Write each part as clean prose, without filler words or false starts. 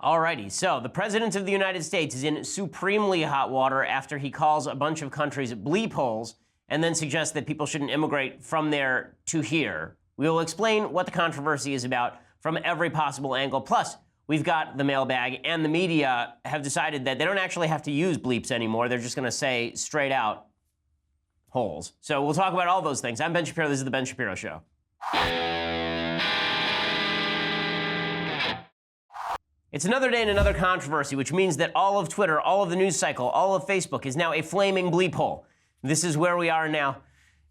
Alrighty, so the President of the United States is in supremely hot water after he calls a bunch of countries bleep holes and then suggests that people shouldn't immigrate from there to here. We will explain what the controversy is about from every possible angle. Plus, we've got the mailbag, and the media have decided that they don't actually have to use bleeps anymore. They're just going to say straight out holes. So we'll talk about all those things. I'm Ben Shapiro. This is The Ben Shapiro Show. It's another day and another controversy, which means that all of Twitter, all of the news cycle, all of Facebook is now a flaming bleep hole. This is where we are now.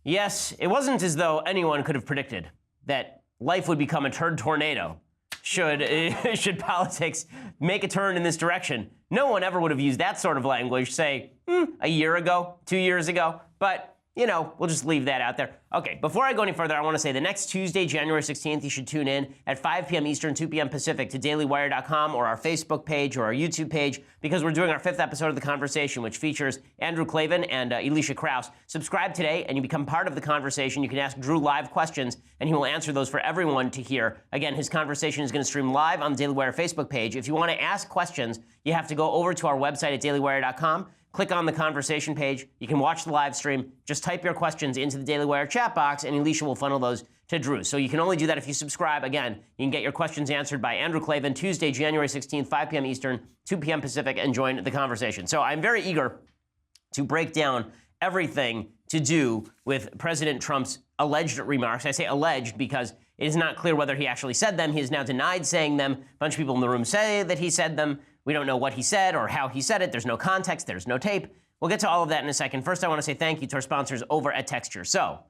Yes, it wasn't as though anyone could have predicted that life would become a turd tornado should politics make a turn in this direction. No one ever would have used that sort of language, say, a year ago, 2 years ago, but you know, we'll just leave that out there. Okay, before I go any further, I want to say the next Tuesday, January 16th, you should tune in at 5 p.m. Eastern, 2 p.m. Pacific to dailywire.com or our Facebook page or our YouTube page, because we're doing our 5th episode of The Conversation, which features Andrew Klavan and Elisha Krauss. Subscribe today and you become part of the conversation. You can ask Drew live questions and he will answer those for everyone to hear. Again, his conversation is going to stream live on the Daily Wire Facebook page. If you want to ask questions, you have to go over to our website at dailywire.com. Click on the conversation page. You can watch the live stream. Just type your questions into the Daily Wire chat box, and Elisha will funnel those to Drew. So you can only do that if you subscribe. Again, you can get your questions answered by Andrew Klavan, Tuesday, January 16th, 5 p.m. Eastern, 2 p.m. Pacific, and join the conversation. So I'm very eager to break down everything to do with President Trump's alleged remarks. I say alleged because it is not clear whether he actually said them. He has now denied saying them. A bunch of people in the room say that he said them. We don't know what he said or how he said it. There's no context. There's no tape. We'll get to all of that in a second. First, I want to say thank you to our sponsors over at Texture. So,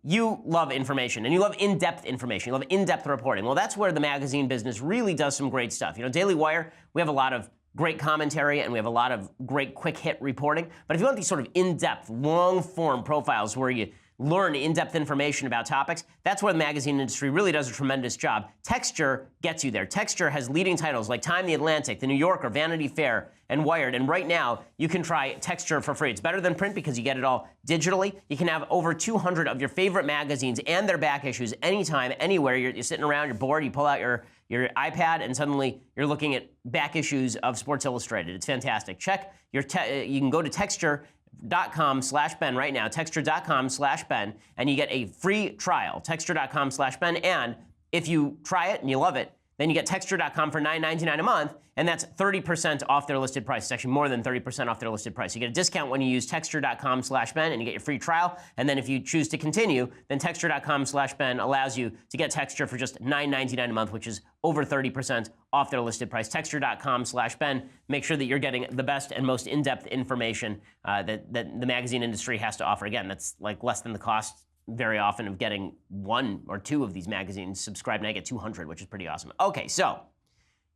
you love information, and you love in-depth information. You love in-depth reporting. Well, that's where the magazine business really does some great stuff. You know, Daily Wire, we have a lot of great commentary, and we have a lot of great quick-hit reporting. But if you want these sort of in-depth, long-form profiles where you learn in-depth information about topics, that's where the magazine industry really does a tremendous job. Texture gets you there. Texture has leading titles like Time, The Atlantic, The New Yorker, Vanity Fair, and Wired. And right now, you can try Texture for free. It's better than print because you get it all digitally. You can have over 200 of your favorite magazines and their back issues anytime, anywhere. You're sitting around, you're bored, you pull out your iPad, and suddenly you're looking at back issues of Sports Illustrated. It's fantastic. Check your you can go to texture.com/Ben right now, texture.com/Ben, and you get a free trial, texture.com/Ben, and if you try it and you love it, then you get texture.com for $9.99 a month, and that's 30% off their listed price. It's actually more than 30% off their listed price. You get a discount when you use texture.com/Ben, and you get your free trial, and then if you choose to continue, then texture.com/Ben allows you to get Texture for just $9.99 a month, which is over 30% off their listed price. Texture.com/Ben. Make sure that you're getting the best and most in-depth information that the magazine industry has to offer. Again, that's like less than the cost very often of getting one or two of these magazines subscribed, and I get 200, which is pretty awesome. Okay, so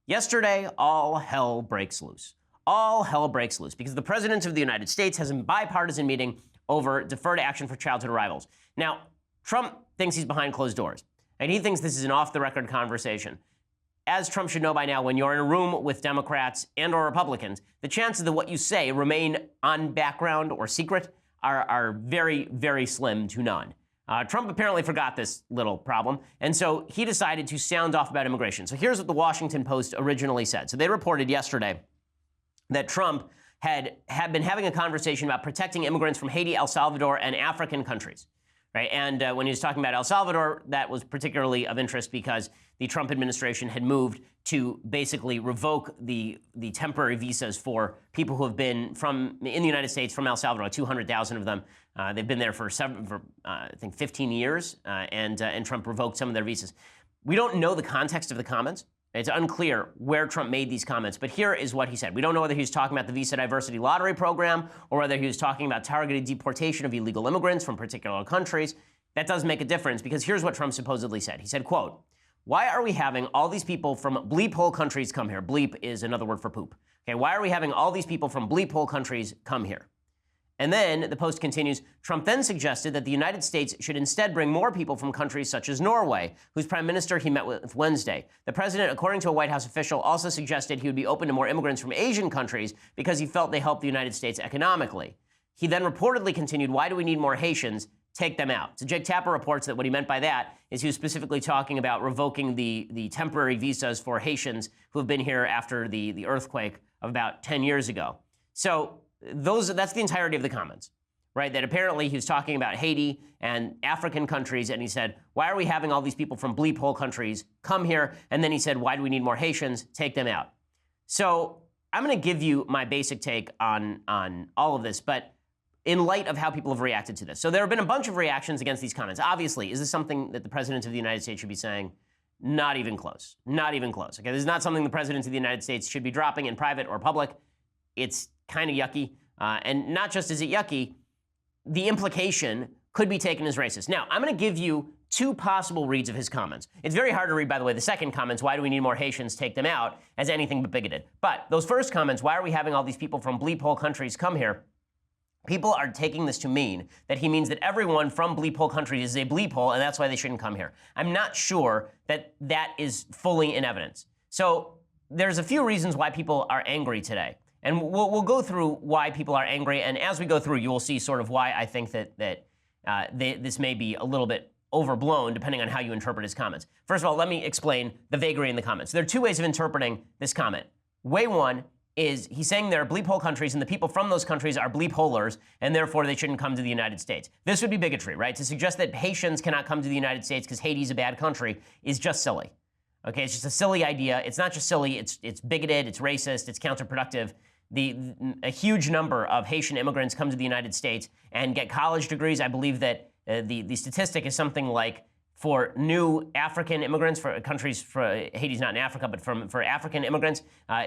yesterday, all hell breaks loose. All hell breaks loose because the President of the United States has a bipartisan meeting over deferred action for childhood arrivals. Now, Trump thinks he's behind closed doors, and he thinks this is an off-the-record conversation. As Trump should know by now, when you're in a room with Democrats and or Republicans, the chances that what you say remain on background or secret are very, very slim to none. Trump apparently forgot this little problem, and so he decided to sound off about immigration. So here's what the Washington Post originally said. So they reported yesterday that Trump had been having a conversation about protecting immigrants from Haiti, El Salvador, and African countries. Right? And when he was talking about El Salvador, that was particularly of interest because the Trump administration had moved to basically revoke the temporary visas for people who have been in the United States from El Salvador, 200,000 of them. They've been there for I think 15 years, and Trump revoked some of their visas. We don't know the context of the comments. It's unclear where Trump made these comments, but here is what he said. We don't know whether he was talking about the Visa Diversity Lottery Program or whether he was talking about targeted deportation of illegal immigrants from particular countries. That does make a difference because here's what Trump supposedly said. He said, quote, "Why are we having all these people from bleep hole countries come here?" Bleep is another word for poop. Okay, why are we having all these people from bleep hole countries come here? And then the Post continues, Trump then suggested that the United States should instead bring more people from countries such as Norway, whose prime minister he met with Wednesday. The president, according to a White House official, also suggested he would be open to more immigrants from Asian countries because he felt they helped the United States economically. He then reportedly continued, why do we need more Haitians? take them out. So Jake Tapper reports that what he meant by that is he was specifically talking about revoking the temporary visas for Haitians who have been here after the earthquake of about 10 years ago. So that's the entirety of the comments, right? That apparently he was talking about Haiti and African countries, and he said, why are we having all these people from bleep hole countries come here? And then he said, why do we need more Haitians? Take them out. So I'm going to give you my basic take on all of this, but in light of how people have reacted to this. So there have been a bunch of reactions against these comments. Obviously, is this something that the President of the United States should be saying? Not even close. Not even close. Okay, this is not something the President of the United States should be dropping in private or public. It's kind of yucky. And not just is it yucky, the implication could be taken as racist. Now, I'm going to give you two possible reads of his comments. It's very hard to read, by the way, the second comments, why do we need more Haitians, take them out, as anything but bigoted. But those first comments, why are we having all these people from bleep hole countries come here? People are taking this to mean that he means that everyone from bleep hole countries is a bleep hole, and that's why they shouldn't come here. I'm not sure that that is fully in evidence. So there's a few reasons why people are angry today. And we'll go through why people are angry, and as we go through, you will see sort of why I think that this may be a little bit overblown, depending on how you interpret his comments. First of all, let me explain the vagary in the comments. There are two ways of interpreting this comment. Way one is he's saying there are bleep hole countries, and the people from those countries are bleep holers, and therefore they shouldn't come to the United States. This would be bigotry, right? To suggest that Haitians cannot come to the United States because Haiti's a bad country is just silly. Okay, it's just a silly idea. It's not just silly, it's bigoted, it's racist, it's counterproductive. A huge number of Haitian immigrants come to the United States and get college degrees. I believe that the statistic is something like for new African immigrants, for countries, Haiti's not in Africa, but for African immigrants,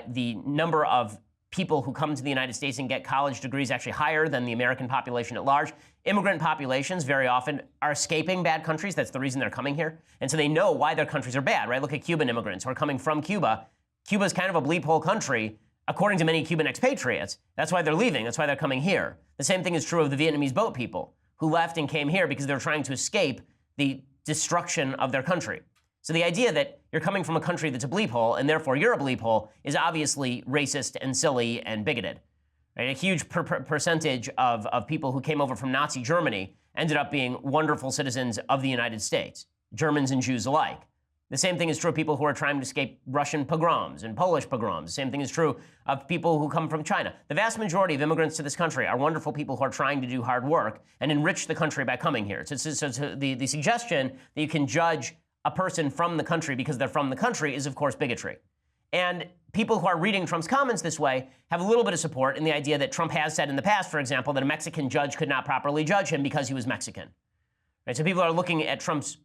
the number of people who come to the United States and get college degrees actually higher than the American population at large. Immigrant populations very often are escaping bad countries. That's the reason they're coming here. And so they know why their countries are bad, right? Look at Cuban immigrants who are coming from Cuba. Cuba's kind of a bleep hole country, according to many Cuban expatriates. That's why they're leaving. That's why they're coming here. The same thing is true of the Vietnamese boat people who left and came here because they're trying to escape the destruction of their country. So the idea that you're coming from a country that's a bleep hole and therefore you're a bleep hole is obviously racist and silly and bigoted. Right? A huge percentage of people who came over from Nazi Germany ended up being wonderful citizens of the United States, Germans and Jews alike. The same thing is true of people who are trying to escape Russian pogroms and Polish pogroms. The same thing is true of people who come from China. The vast majority of immigrants to this country are wonderful people who are trying to do hard work and enrich the country by coming here. So the suggestion that you can judge a person from the country because they're from the country is, of course, bigotry. And people who are reading Trump's comments this way have a little bit of support in the idea that Trump has said in the past, for example, that a Mexican judge could not properly judge him because he was Mexican. Right? So people are looking at Trump's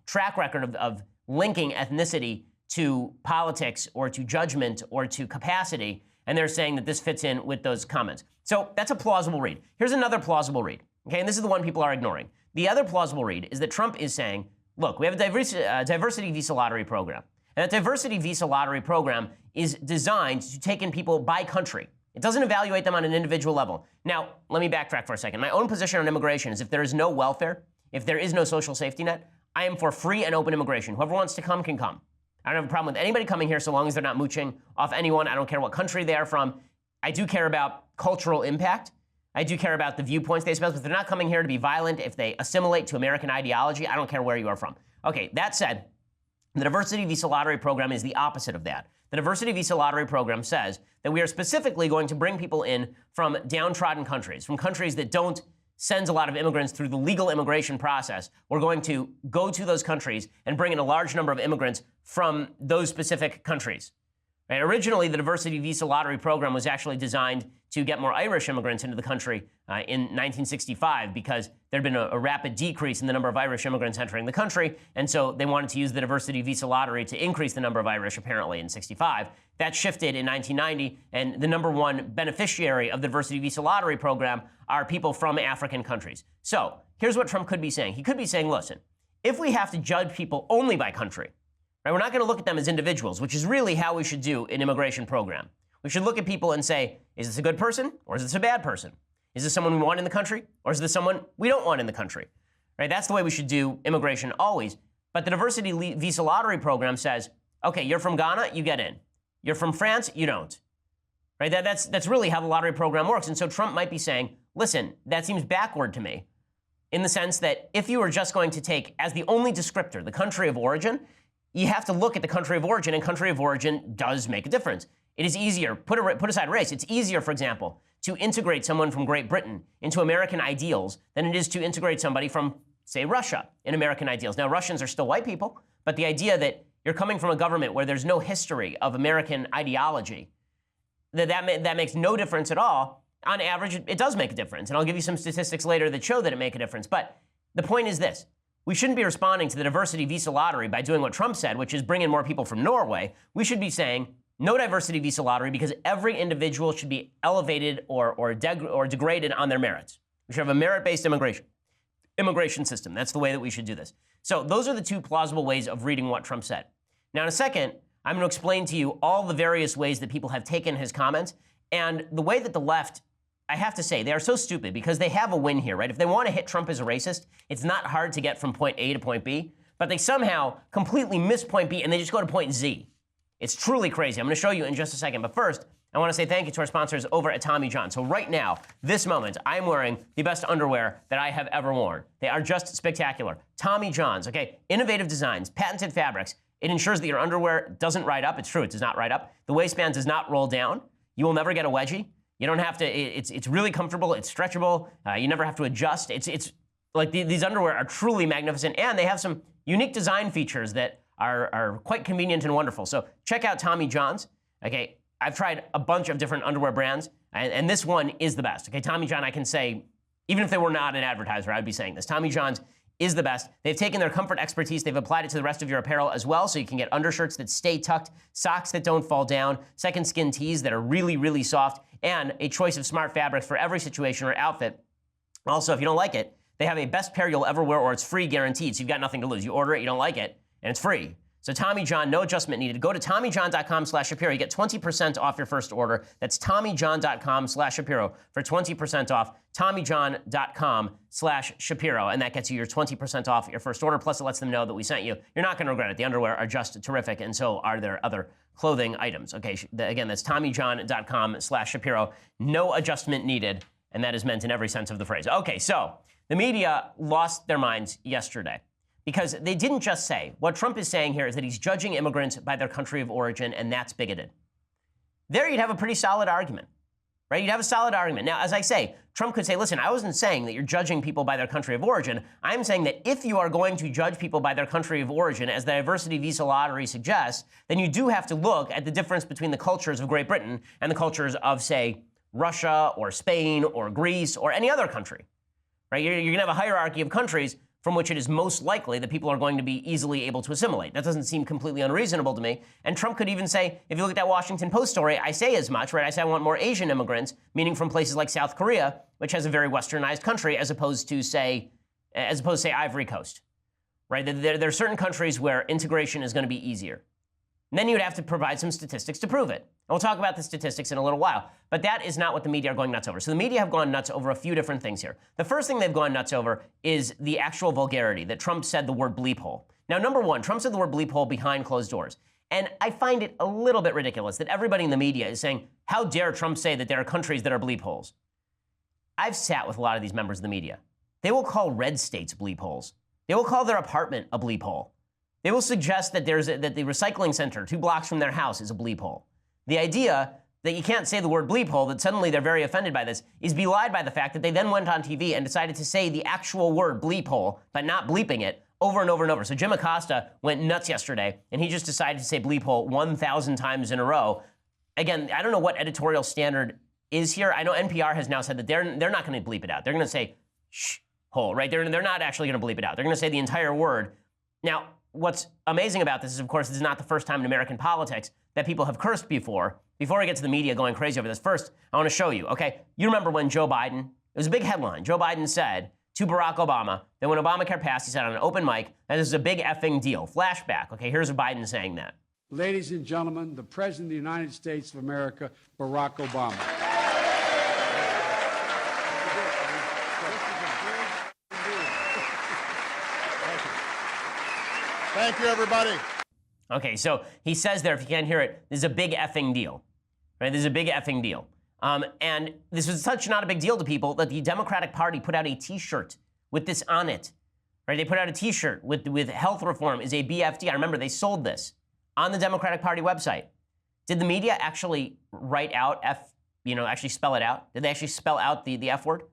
track record of linking ethnicity to politics or to judgment or to capacity, and they're saying that this fits in with those comments. So that's a plausible read. Here's another plausible read, okay? And this is the one people are ignoring. The other plausible read is that Trump is saying, look, we have a diversity visa lottery program, and that diversity visa lottery program is designed to take in people by country. It doesn't evaluate them on an individual level. Now, let me backtrack for a second. My own position on immigration is if there is no welfare, if there is no social safety net, I am for free and open immigration. Whoever wants to come can come. I don't have a problem with anybody coming here so long as they're not mooching off anyone. I don't care what country they are from. I do care about cultural impact. I do care about the viewpoints they espouse, but if they're not coming here to be violent, if they assimilate to American ideology, I don't care where you are from. Okay, that said, the diversity visa lottery program is the opposite of that. The diversity visa lottery program says that we are specifically going to bring people in from downtrodden countries, from countries that don't send a lot of immigrants through the legal immigration process. We're going to go to those countries and bring in a large number of immigrants from those specific countries. Right? Originally, the diversity visa lottery program was actually designed to get more Irish immigrants into the country in 1965 because there had been a rapid decrease in the number of Irish immigrants entering the country, and so they wanted to use the diversity visa lottery to increase the number of Irish, apparently, in 65. That shifted in 1990, and the number one beneficiary of the diversity visa lottery program are people from African countries. So here's what Trump could be saying. He could be saying, listen, if we have to judge people only by country, right, we're not going to look at them as individuals, which is really how we should do an immigration program. We should look at people and say, is this a good person or is this a bad person? Is this someone we want in the country or is this someone we don't want in the country? Right? That's the way we should do immigration always. But the diversity visa lottery program says, okay, you're from Ghana, you get in. You're from France, you don't. Right? That's really how the lottery program works. And so Trump might be saying, listen, that seems backward to me. in the sense that if you were just going to take as the only descriptor the country of origin, you have to look at the country of origin, and country of origin does make a difference. It is easier, put aside race, it's easier, for example, to integrate someone from Great Britain into American ideals than it is to integrate somebody from, say, Russia in American ideals. Now, Russians are still white people, but the idea that you're coming from a government where there's no history of American ideology, that makes no difference at all. On average, it does make a difference. And I'll give you some statistics later that show that it makes a difference. But the point is this. We shouldn't be responding to the diversity visa lottery by doing what Trump said, which is bring in more people from Norway. We should be saying no diversity visa lottery because every individual should be elevated or degraded on their merits. We should have a merit-based immigration system. That's the way that we should do this. So those are the two plausible ways of reading what Trump said. Now, in a second, I'm going to explain to you all the various ways that people have taken his comments and the way that the left, I have to say, they are so stupid because they have a win here, right? If they want to hit Trump as a racist, it's not hard to get from point A to point B, but they somehow completely miss point B and they just go to point Z. It's truly crazy. I'm going to show you in just a second. But first, I want to say thank you to our sponsors over at Tommy John. So right now, this moment, I'm wearing the best underwear that I have ever worn. They are just spectacular. Tommy John's, okay? Innovative designs, patented fabrics. It ensures that your underwear doesn't ride up. It's true, it does not ride up. The waistband does not roll down. You will never get a wedgie. You don't have to, it's really comfortable, it's stretchable, you never have to adjust. It's like these underwear are truly magnificent, and they have some unique design features that are quite convenient and wonderful. So check out Tommy John's, okay? I've tried a bunch of different underwear brands, and this one is the best, okay? Tommy John, I can say, even if they were not an advertiser, I'd be saying this. Tommy John's is the best. They've taken their comfort expertise, they've applied it to the rest of your apparel as well, so you can get undershirts that stay tucked, socks that don't fall down, second skin tees that are really, really soft, and a choice of smart fabrics for every situation or outfit. Also, if you don't like it, they have a best pair you'll ever wear or it's free guaranteed, so you've got nothing to lose. You order it, you don't like it, and it's free. So Tommy John, no adjustment needed. Go to TommyJohn.com/Shapiro. You get 20% off your first order. That's TommyJohn.com/Shapiro for 20% off. TommyJohn.com/Shapiro. And that gets you your 20% off your first order. Plus, it lets them know that we sent you. You're not going to regret it. The underwear are just terrific, and so are their other clothing items. Okay, again, that's TommyJohn.com/Shapiro. No adjustment needed, and that is meant in every sense of the phrase. Okay, so the media lost their minds yesterday. Because they didn't just say, what Trump is saying here is that he's judging immigrants by their country of origin, and that's bigoted. There you'd have a pretty solid argument, right? You'd have a solid argument. Now, as I say, Trump could say, listen, I wasn't saying that you're judging people by their country of origin. I'm saying that if you are going to judge people by their country of origin, as the diversity visa lottery suggests, then you do have to look at the difference between the cultures of Great Britain and the cultures of, say, Russia or Spain or Greece or any other country, right? You're going to have a hierarchy of countries from which it is most likely that people are going to be easily able to assimilate. That doesn't seem completely unreasonable to me. And Trump could even say, if you look at that Washington Post story, I say as much, right? I say I want more Asian immigrants, meaning from places like South Korea, which has a very westernized country, as opposed to say Ivory Coast, right? There are certain countries where integration is going to be easier. And then you would have to provide some statistics to prove it. And we'll talk about the statistics in a little while. But that is not what the media are going nuts over. So the media have gone nuts over a few different things here. The first thing they've gone nuts over is the actual vulgarity, that Trump said the word bleep hole. Now, number one, Trump said the word bleep hole behind closed doors. And I find it a little bit ridiculous that everybody in the media is saying, how dare Trump say that there are countries that are bleep holes? I've sat with a lot of these members of the media. They will call red states bleep holes. They will call their apartment a bleep hole. They will suggest that that the recycling center 2 blocks from their house is a bleep hole. The idea that you can't say the word bleep hole, that suddenly they're very offended by this, is belied by the fact that they then went on TV and decided to say the actual word bleep hole, but not bleeping it, over and over and over. So Jim Acosta went nuts yesterday, and he just decided to say bleep hole 1,000 times in a row. Again, I don't know what editorial standard is here. I know NPR has now said that they're not going to bleep it out. They're going to say shh hole, right? They're not actually going to bleep it out. They're going to say the entire word. Now, what's amazing about this is, of course, this is not the first time in American politics that people have cursed before. Before I get to the media going crazy over this, first, I want to show you, okay? You remember when Joe Biden, it was a big headline. Joe Biden said to Barack Obama that when Obamacare passed, he said on an open mic that this is a big effing deal. Flashback, okay? Here's Biden saying that. Ladies and gentlemen, the President of the United States of America, Barack Obama. Thank you, everybody. Okay, so he says there, if you can't hear it, this is a big effing deal, right? This is a big effing deal. And this was such not a big deal to people that the Democratic Party put out a T-shirt with this on it. Right? They put out a T-shirt with health reform is a BFD. I remember they sold this on the Democratic Party website. Did the media actually write out actually spell it out? Did they actually spell out the F word?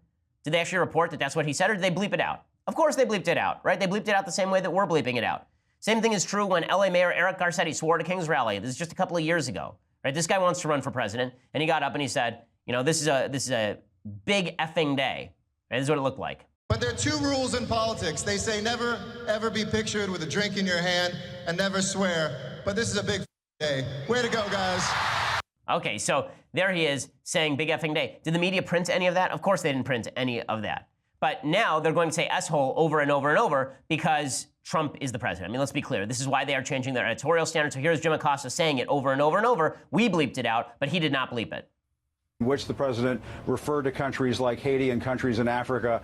Did they actually report that that's what he said, or did they bleep it out? Of course they bleeped it out, right? They bleeped it out the same way that we're bleeping it out. Same thing is true when LA Mayor Eric Garcetti swore at a King's rally. This is just a couple of years ago, right? This guy wants to run for president, and he got up and he said, this is a big effing day. Right? This is what it looked like. But there are two rules in politics. They say never, ever be pictured with a drink in your hand and never swear. But this is a big day. Way to go, guys. Okay, so there he is saying big effing day. Did the media print any of that? Of course they didn't print any of that. But now they're going to say S-hole over and over and over because Trump is the president. I mean, let's be clear. This is why they are changing their editorial standards. So here's Jim Acosta saying it over and over and over. We bleeped it out, but he did not bleep it. In which the president referred to countries like Haiti and countries in Africa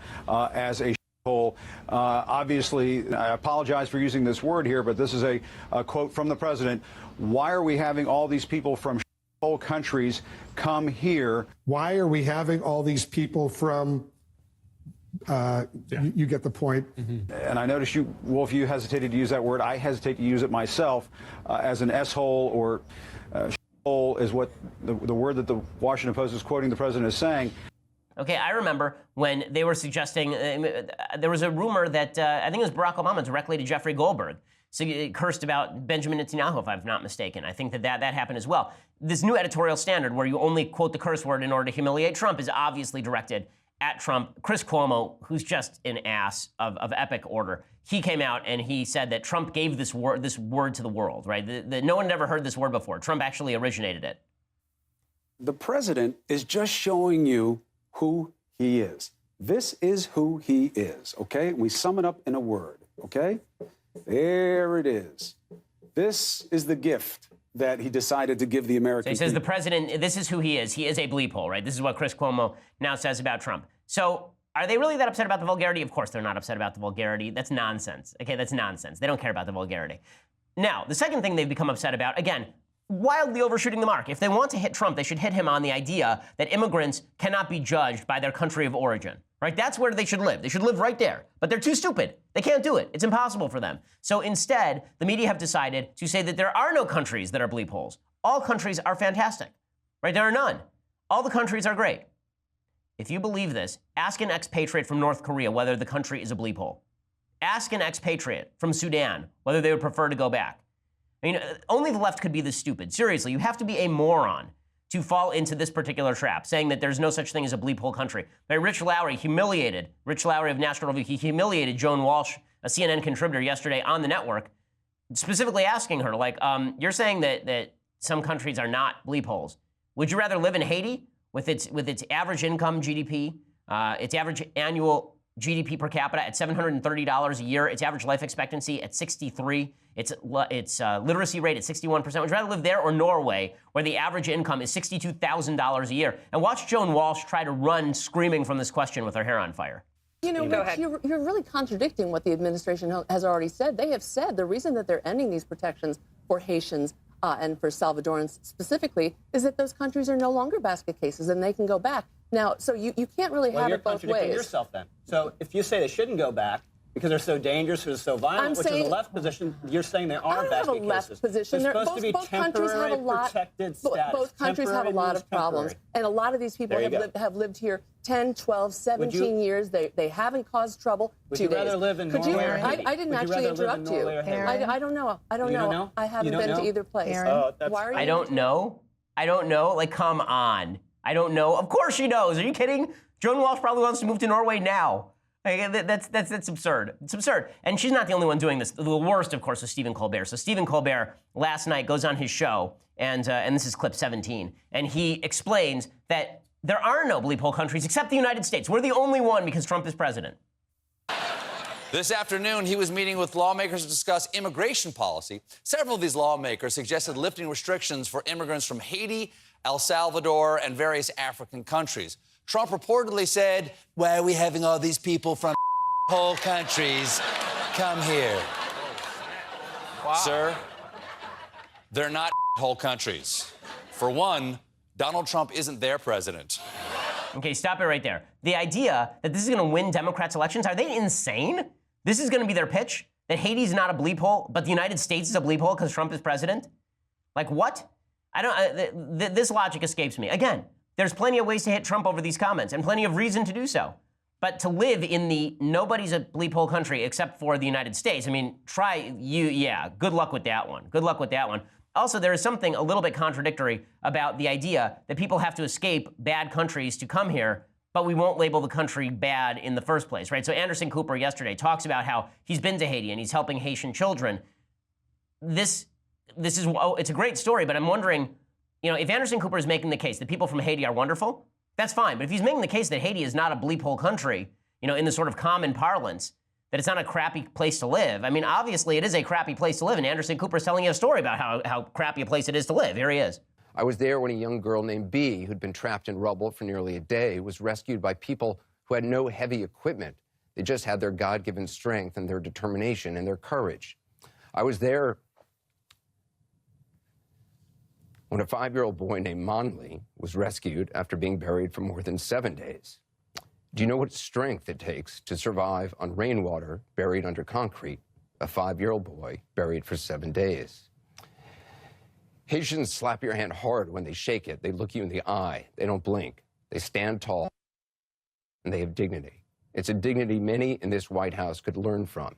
as a hole. Obviously, I apologize for using this word here, but this is a quote from the president. Why are we having all these people from whole countries come here? Why are we having all these people from, you get the point. Mm-hmm. And I noticed you, Wolf, you hesitated to use that word. I hesitate to use it myself as an S-hole or hole is what the word that the Washington Post is quoting the president is saying. Okay, I remember when they were suggesting, there was a rumor that I think it was Barack Obama directly to Jeffrey Goldberg. So he cursed about Benjamin Netanyahu, if I'm not mistaken. I think that happened as well. This new editorial standard where you only quote the curse word in order to humiliate Trump is obviously directed at Trump. Chris Cuomo, who's just an ass of epic order, he came out and he said that Trump gave this word to the world, right? No one had ever heard this word before. Trump actually originated it. The president is just showing you who he is. This is who he is, okay? We sum it up in a word, okay? There it is. This is the gift that he decided to give the American So he says people. the president, this is who he is. He is a bleep hole, right? This is what Chris Cuomo now says about Trump. So are they really that upset about the vulgarity? Of course they're not upset about the vulgarity. That's nonsense. Okay, that's nonsense. They don't care about the vulgarity. Now, the second thing they've become upset about, again, wildly overshooting the mark. If they want to hit Trump, they should hit him on the idea that immigrants cannot be judged by their country of origin, right? That's where they should live. They should live right there. But they're too stupid. They can't do it. It's impossible for them. So instead, the media have decided to say that there are no countries that are bleep holes. All countries are fantastic, right? There are none. All the countries are great. If you believe this, ask an expatriate from North Korea whether the country is a bleep hole. Ask an expatriate from Sudan whether they would prefer to go back. I mean, only the left could be this stupid. Seriously, you have to be a moron to fall into this particular trap, saying that there's no such thing as a bleep hole country. Right? Rich Lowry of National Review, he humiliated Joan Walsh, a CNN contributor, yesterday on the network, specifically asking her, like, you're saying that some countries are not bleep holes. Would you rather live in Haiti with its average income GDP, its average annual GDP per capita at $730 a year, its average life expectancy at 63, its literacy rate at 61%. Would you rather live there or Norway, where the average income is $62,000 a year? And watch Joan Walsh try to run screaming from this question with her hair on fire. You know, Rich, you're really contradicting what the administration has already said. They have said the reason that they're ending these protections for Haitians and for Salvadorans specifically is that those countries are no longer basket cases and they can go back. Now, so you can't really have it both ways. You're contradicting yourself then. So if you say they shouldn't go back because they're so dangerous, because they're so violent, which is a left position, you're saying they are basket cases. I don't have a left position. They're supposed to be temporary protected status. Both countries have a lot of problems. And a lot of these people have lived here 10, 12, 17 years. They haven't caused trouble. Would you rather live in Norway or Haiti? I didn't actually interrupt you. I don't know. I don't know. I haven't been to either place. Why are you? I don't know. Like, come on. I don't know. Of course she knows. Are you kidding? Joan Walsh probably wants to move to Norway now. Like, that's absurd. It's absurd. And she's not the only one doing this. The worst, of course, is Stephen Colbert. So Stephen Colbert last night goes on his show, and this is clip 17, and he explains that there are no bleep hole countries except the United States. We're the only one because Trump is president. This afternoon, he was meeting with lawmakers to discuss immigration policy. Several of these lawmakers suggested lifting restrictions for immigrants from Haiti, El Salvador, and various African countries. Trump reportedly said, why are we having all these people from whole countries come here? Wow. Sir, they're not whole countries. For one, Donald Trump isn't their president. Okay, stop it right there. The idea that this is going to win Democrats' elections, are they insane? This is going to be their pitch? That Haiti's not a bleep hole, but the United States is a bleep hole because Trump is president? Like what? This logic escapes me. Again, there's plenty of ways to hit Trump over these comments and plenty of reason to do so. But to live in the nobody's a bleep hole country except for the United States, I mean, good luck with that one. Good luck with that one. Also, there is something a little bit contradictory about the idea that people have to escape bad countries to come here, but we won't label the country bad in the first place, right? So Anderson Cooper yesterday talks about how he's been to Haiti and he's helping Haitian children. It's a great story, but I'm wondering, if Anderson Cooper is making the case that people from Haiti are wonderful, that's fine. But if he's making the case that Haiti is not a bleep hole country, in the sort of common parlance, that it's not a crappy place to live. I mean, obviously it is a crappy place to live, and Anderson Cooper's telling you a story about how crappy a place it is to live. Here he is. I was there when a young girl named Bee, who'd been trapped in rubble for nearly a day, was rescued by people who had no heavy equipment. They just had their God-given strength and their determination and their courage. I was there when a 5-year-old boy named Monley was rescued after being buried for more than 7 days. Do you know what strength it takes to survive on rainwater buried under concrete? A 5-year-old boy buried for 7 days. Haitians slap your hand hard when they shake it. They look you in the eye. They don't blink. They stand tall, and they have dignity. It's a dignity many in this White House could learn from.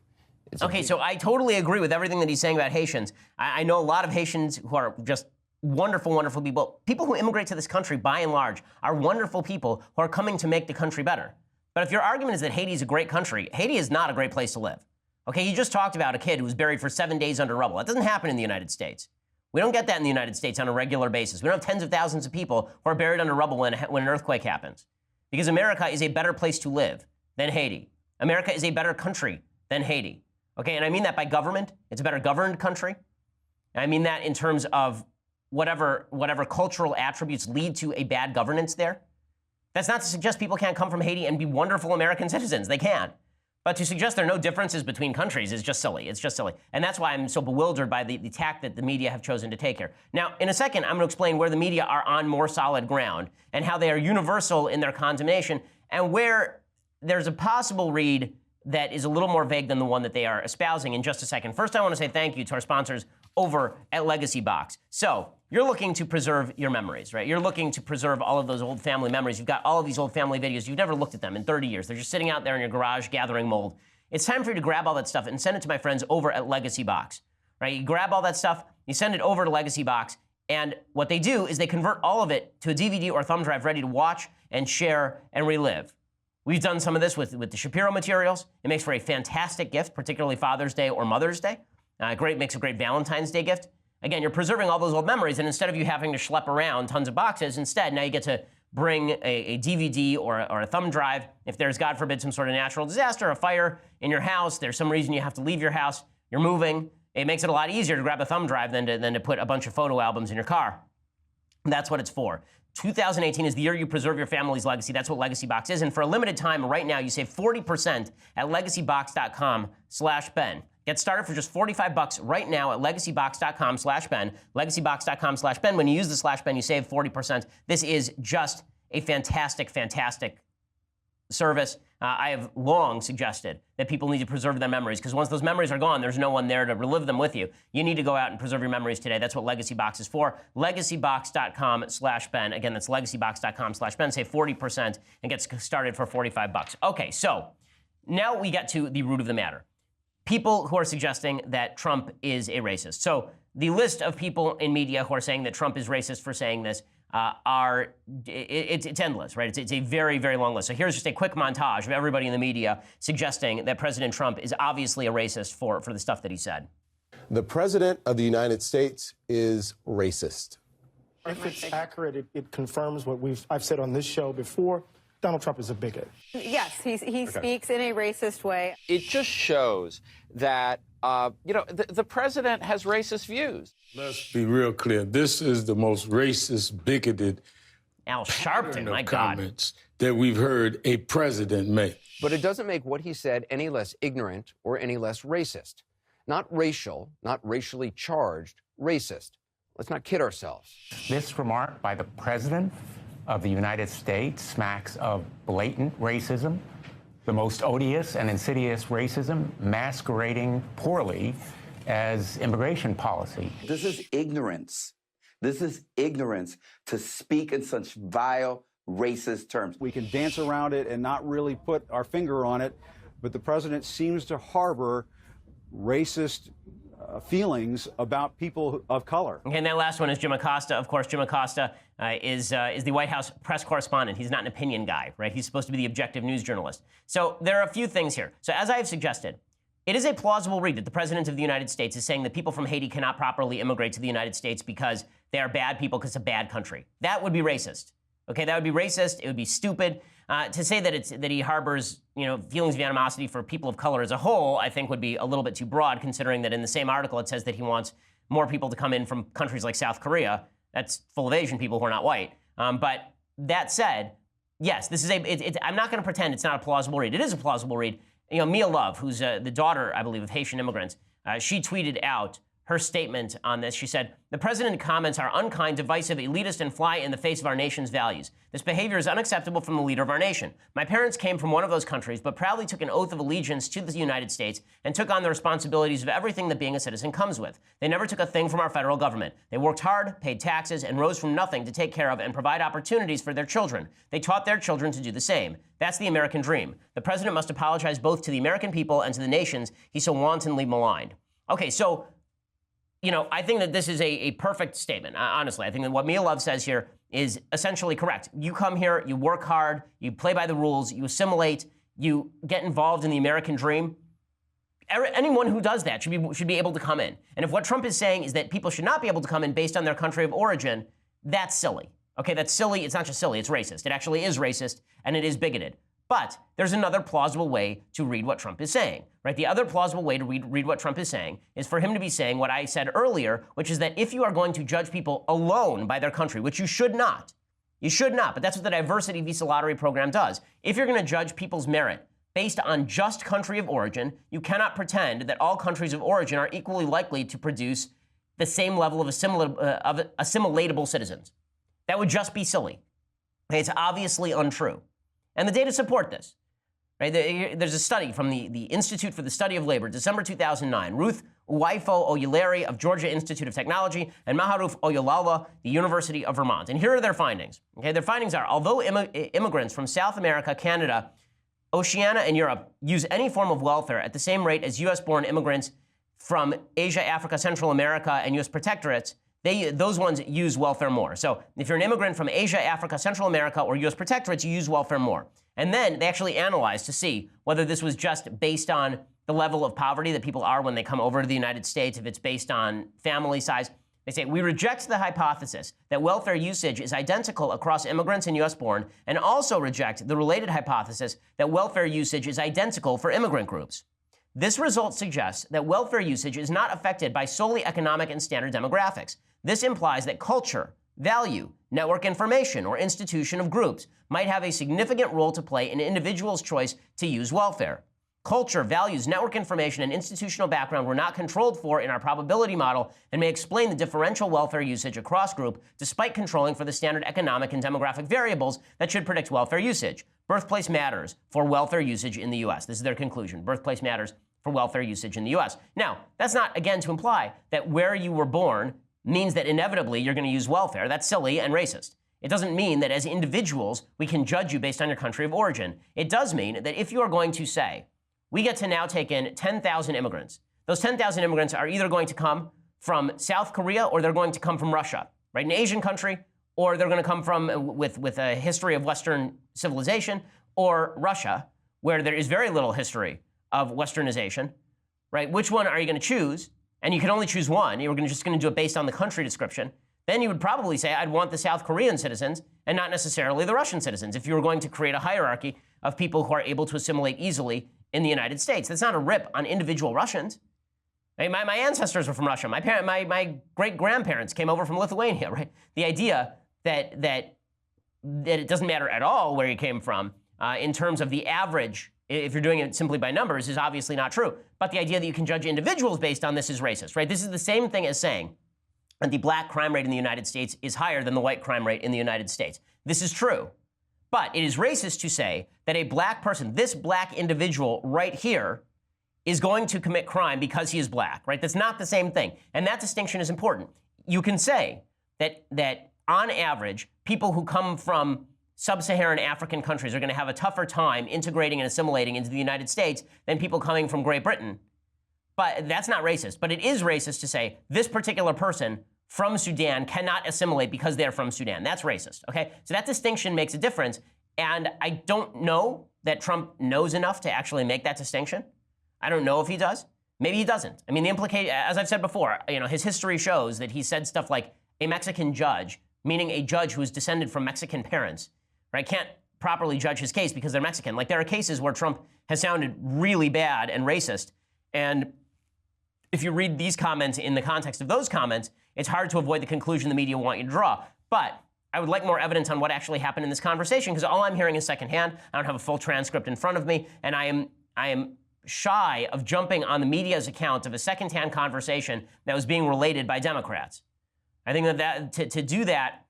Okay, so I totally agree with everything that he's saying about Haitians. I know a lot of Haitians who are just wonderful, wonderful people. People who immigrate to this country, by and large, are wonderful people who are coming to make the country better. But if your argument is that Haiti is a great country, Haiti is not a great place to live. Okay, you just talked about a kid who was buried for 7 days under rubble. That doesn't happen in the United States. We don't get that in the United States on a regular basis. We don't have tens of thousands of people who are buried under rubble when an earthquake happens. Because America is a better place to live than Haiti. America is a better country than Haiti. Okay, and I mean that by government. It's a better governed country. And I mean that in terms of whatever cultural attributes lead to a bad governance there. That's not to suggest people can't come from Haiti and be wonderful American citizens. They can. But to suggest there are no differences between countries is just silly. It's just silly. And that's why I'm so bewildered by the tack that the media have chosen to take here. Now, in a second, I'm going to explain where the media are on more solid ground and how they are universal in their condemnation and where there's a possible read that is a little more vague than the one that they are espousing in just a second. First, I want to say thank you to our sponsors over at Legacy Box. So, you're looking to preserve your memories, right? You're looking to preserve all of those old family memories. You've got all of these old family videos. You've never looked at them in 30 years. They're just sitting out there in your garage gathering mold. It's time for you to grab all that stuff and send it to my friends over at Legacy Box, right? You grab all that stuff, you send it over to Legacy Box, and what they do is they convert all of it to a DVD or thumb drive ready to watch and share and relive. We've done some of this with the Shapiro materials. It makes for a fantastic gift, particularly Father's Day or Mother's Day. Makes a great Valentine's Day gift. Again, you're preserving all those old memories, and instead of you having to schlep around tons of boxes, instead, now you get to bring a DVD or a thumb drive. If there's, God forbid, some sort of natural disaster, a fire in your house, there's some reason you have to leave your house, you're moving, it makes it a lot easier to grab a thumb drive than to put a bunch of photo albums in your car. That's what it's for. 2018 is the year you preserve your family's legacy. That's what Legacy Box is. And for a limited time right now, you save 40% at legacybox.com/Ben. Get started for just $45 right now at legacybox.com/Ben. Legacybox.com/Ben. When you use the /Ben, you save 40%. This is just a fantastic, fantastic service. I have long suggested that people need to preserve their memories because once those memories are gone, there's no one there to relive them with you. You need to go out and preserve your memories today. That's what Legacy Box is for. Legacybox.com/Ben. Again, that's legacybox.com/Ben. Save 40% and get started for $45. Okay, so now we get to the root of the matter. People who are suggesting that Trump is a racist. So the list of people in media who are saying that Trump is racist for saying this it's endless, right? It's a very, very long list. So here's just a quick montage of everybody in the media suggesting that President Trump is obviously a racist for the stuff that he said. The President of the United States is racist. If it's accurate, it confirms what I've said on this show before. Donald Trump is a bigot. Yes, he speaks in a racist way. It just shows that, the president has racist views. Let's be real clear. This is the most racist, bigoted Al Sharpton, my God, comments that we've heard a president make. But it doesn't make what he said any less ignorant or any less racist. Not racial, not racially charged, racist. Let's not kid ourselves. This remark by the president of the United States smacks of blatant racism, the most odious and insidious racism masquerading poorly as immigration policy. This is ignorance. This is ignorance to speak in such vile, racist terms. We can dance around it and not really put our finger on it, but the president seems to harbor racist feelings about people of color. Okay, and that last one is Jim Acosta. Of course, Jim Acosta is the White House press correspondent. He's not an opinion guy, right? He's supposed to be the objective news journalist. So there are a few things here. So as I have suggested, it is a plausible read that the President of the United States is saying that people from Haiti cannot properly immigrate to the United States because they are bad people, because it's a bad country. That would be racist. Okay, that would be racist. It would be stupid. To say that he harbors, feelings of animosity for people of color as a whole, I think would be a little bit too broad, considering that in the same article it says that he wants more people to come in from countries like South Korea. That's full of Asian people who are not white. But that said, yes, this is I'm not going to pretend it's not a plausible read. It is a plausible read. Mia Love, who's the daughter, I believe, of Haitian immigrants, she tweeted out her statement on this. She said, "The president's comments are unkind, divisive, elitist, and fly in the face of our nation's values. This behavior is unacceptable from the leader of our nation. My parents came from one of those countries, but proudly took an oath of allegiance to the United States and took on the responsibilities of everything that being a citizen comes with. They never took a thing from our federal government. They worked hard, paid taxes, and rose from nothing to take care of and provide opportunities for their children. They taught their children to do the same. That's the American dream. The president must apologize both to the American people and to the nations he so wantonly maligned." Okay, so I think that this is a perfect statement. Honestly, I think that what Mia Love says here is essentially correct. You come here, you work hard, you play by the rules, you assimilate, you get involved in the American dream. Anyone who does that should be able to come in. And if what Trump is saying is that people should not be able to come in based on their country of origin, that's silly. Okay, that's silly. It's not just silly, it's racist. It actually is racist, and it is bigoted. But there's another plausible way to read what Trump is saying, right? The other plausible way to read what Trump is saying is for him to be saying what I said earlier, which is that if you are going to judge people alone by their country, which you should not, but that's what the diversity visa lottery program does. If you're going to judge people's merit based on just country of origin, you cannot pretend that all countries of origin are equally likely to produce the same level of assimilatable citizens. That would just be silly. It's obviously untrue. And the data support this. Right? There's a study from the Institute for the Study of Labor, December 2009. Ruth Uwaifo-Oyelere of Georgia Institute of Technology and Maharuf Oyelala, the University of Vermont. And here are their findings. Okay, their findings are, although immigrants from South America, Canada, Oceania, and Europe use any form of welfare at the same rate as U.S.-born immigrants from Asia, Africa, Central America, and U.S. protectorates, those ones use welfare more. So if you're an immigrant from Asia, Africa, Central America, or U.S. protectorates, you use welfare more. And then they actually analyzed to see whether this was just based on the level of poverty that people are when they come over to the United States, if it's based on family size. They say, we reject the hypothesis that welfare usage is identical across immigrants and U.S.-born, and also reject the related hypothesis that welfare usage is identical for immigrant groups. This result suggests that welfare usage is not affected by solely economic and standard demographics. This implies that culture, value, network information, or institution of groups might have a significant role to play in individuals' choice to use welfare. Culture, values, network information, and institutional background were not controlled for in our probability model and may explain the differential welfare usage across group despite controlling for the standard economic and demographic variables that should predict welfare usage. Birthplace matters for welfare usage in the U.S. This is their conclusion. Birthplace matters for welfare usage in the U.S. Now, that's not, again, to imply that where you were born means that inevitably you're going to use welfare. That's silly and racist. It doesn't mean that as individuals we can judge you based on your country of origin. It does mean that if you are going to say, we get to now take in 10,000 immigrants, those 10,000 immigrants are either going to come from South Korea or they're going to come from Russia, right? An Asian country, or they're going to come from with a history of Western civilization, or Russia, where there is very little history of Westernization, right? Which one are you going to choose? And you can only choose one. You're just going to do it based on the country description. Then you would probably say, I'd want the South Korean citizens and not necessarily the Russian citizens if you were going to create a hierarchy of people who are able to assimilate easily in the United States. That's not a rip on individual Russians. My ancestors were from Russia. My great-grandparents came over from Lithuania, right? The idea that it doesn't matter at all where you came from in terms of the average, if you're doing it simply by numbers, is obviously not true. But the idea that you can judge individuals based on this is racist, right? This is the same thing as saying that the black crime rate in the United States is higher than the white crime rate in the United States. This is true. But it is racist to say that a black person, this black individual right here, is going to commit crime because he is black, right? That's not the same thing. And that distinction is important. You can say that on average, people who come from sub-Saharan African countries are going to have a tougher time integrating and assimilating into the United States than people coming from Great Britain. But that's not racist. But it is racist to say this particular person from Sudan cannot assimilate because they're from Sudan. That's racist, okay? So that distinction makes a difference. And I don't know that Trump knows enough to actually make that distinction. I don't know if he does. Maybe he doesn't. I mean, the implication, as I've said before, his history shows that he said stuff like a Mexican judge, meaning a judge who is descended from Mexican parents, right, can't properly judge his case because they're Mexican. Like, there are cases where Trump has sounded really bad and racist. And if you read these comments in the context of those comments, it's hard to avoid the conclusion the media want you to draw. But I would like more evidence on what actually happened in this conversation, because all I'm hearing is secondhand. I don't have a full transcript in front of me, and I am shy of jumping on the media's account of a secondhand conversation that was being related by Democrats. I think that to do that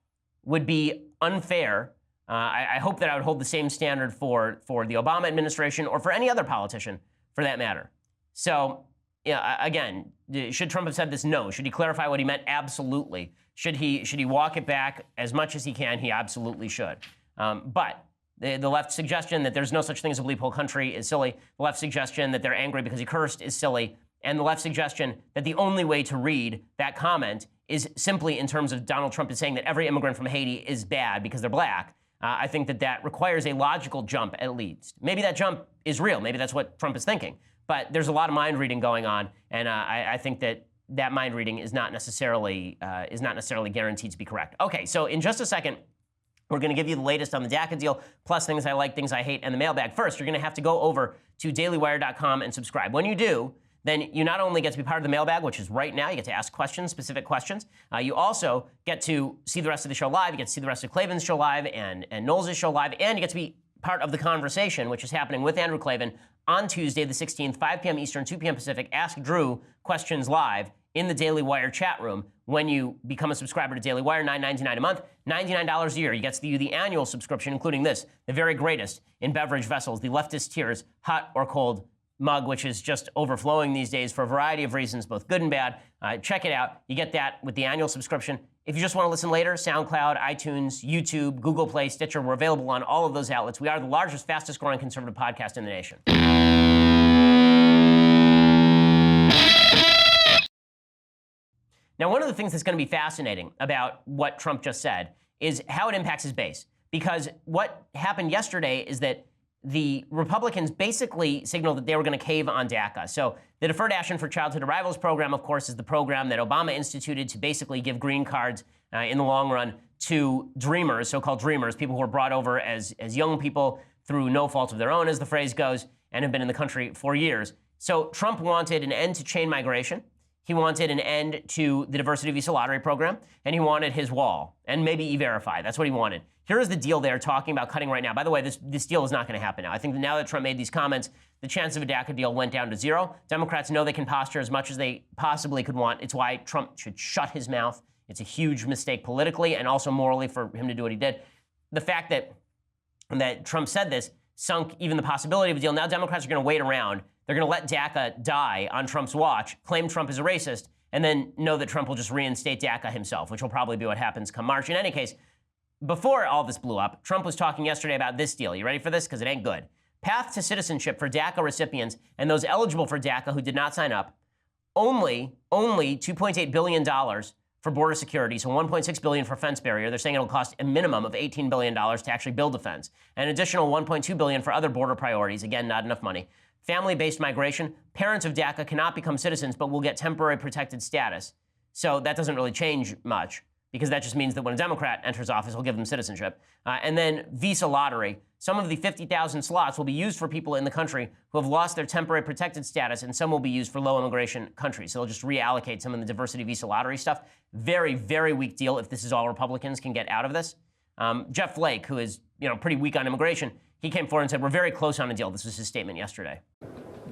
would be unfair. I hope that I would hold the same standard for the Obama administration or for any other politician, for that matter. So, again, should Trump have said this? No. Should he clarify what he meant? Absolutely. Should he walk it back as much as he can? He absolutely should. But the left's suggestion that there's no such thing as a bleep hole country is silly. The left's suggestion that they're angry because he cursed is silly. And the left's suggestion that the only way to read that comment is simply in terms of Donald Trump is saying that every immigrant from Haiti is bad because they're black. I think that requires a logical jump at least. Maybe that jump is real. Maybe that's what Trump is thinking. But there's a lot of mind reading going on, and I think that mind reading is not necessarily guaranteed to be correct. Okay, so in just a second, we're going to give you the latest on the DACA deal, plus things I like, things I hate, and the mailbag. First, you're going to have to go over to dailywire.com and subscribe. When you do, then you not only get to be part of the mailbag, which is right now, you get to ask questions, specific questions. You also get to see the rest of the show live. You get to see the rest of Klavan's show live and Knowles' show live, and you get to be part of the conversation, which is happening with Andrew Klavan on Tuesday, the 16th, 5 p.m. Eastern, 2 p.m. Pacific. Ask Drew questions live in the Daily Wire chat room when you become a subscriber to Daily Wire, $9.99 a month, $99 a year. You get the annual subscription, including this, the very greatest in beverage vessels, the leftist tears, hot or cold mug, which is just overflowing these days for a variety of reasons, both good and bad. Check it out. You get that with the annual subscription. If you just want to listen later, SoundCloud, iTunes, YouTube, Google Play, Stitcher, we're available on all of those outlets. We are the largest, fastest growing conservative podcast in the nation. Now, one of the things that's going to be fascinating about what Trump just said is how it impacts his base. Because what happened yesterday is that the Republicans basically signaled that they were going to cave on DACA. So the Deferred Action for Childhood Arrivals program, of course, is the program that Obama instituted to basically give green cards in the long run to dreamers, so-called dreamers, people who were brought over as young people through no fault of their own, as the phrase goes, and have been in the country for years. So Trump wanted an end to chain migration. He wanted an end to the diversity visa lottery program, and he wanted his wall, and maybe E-Verify. That's what he wanted. Here is the deal they're talking about cutting right now. By the way, this deal is not going to happen now. I think that now that Trump made these comments, the chance of a DACA deal went down to zero. Democrats know they can posture as much as they possibly could want. It's why Trump should shut his mouth. It's a huge mistake politically and also morally for him to do what he did. The fact that Trump said this sunk even the possibility of a deal. Now Democrats are going to wait around. They're going to let DACA die on Trump's watch, claim Trump is a racist, and then know that Trump will just reinstate DACA himself, which will probably be what happens come March. In any case, before all this blew up, Trump was talking yesterday about this deal. You ready for this? Because it ain't good. Path to citizenship for DACA recipients and those eligible for DACA who did not sign up. Only $2.8 billion for border security, so $1.6 billion for fence barrier. They're saying it'll cost a minimum of $18 billion to actually build a fence. An additional $1.2 billion for other border priorities. Again, not enough money. Family-based migration. Parents of DACA cannot become citizens, but will get temporary protected status. So that doesn't really change much, because that just means that when a Democrat enters office, he'll give them citizenship. And then visa lottery. Some of the 50,000 slots will be used for people in the country who have lost their temporary protected status, and some will be used for low immigration countries. So they'll just reallocate some of the diversity visa lottery stuff. Very, very weak deal if this is all Republicans can get out of this. Jeff Flake, who is pretty weak on immigration, he came forward and said, we're very close on a deal. This was his statement yesterday.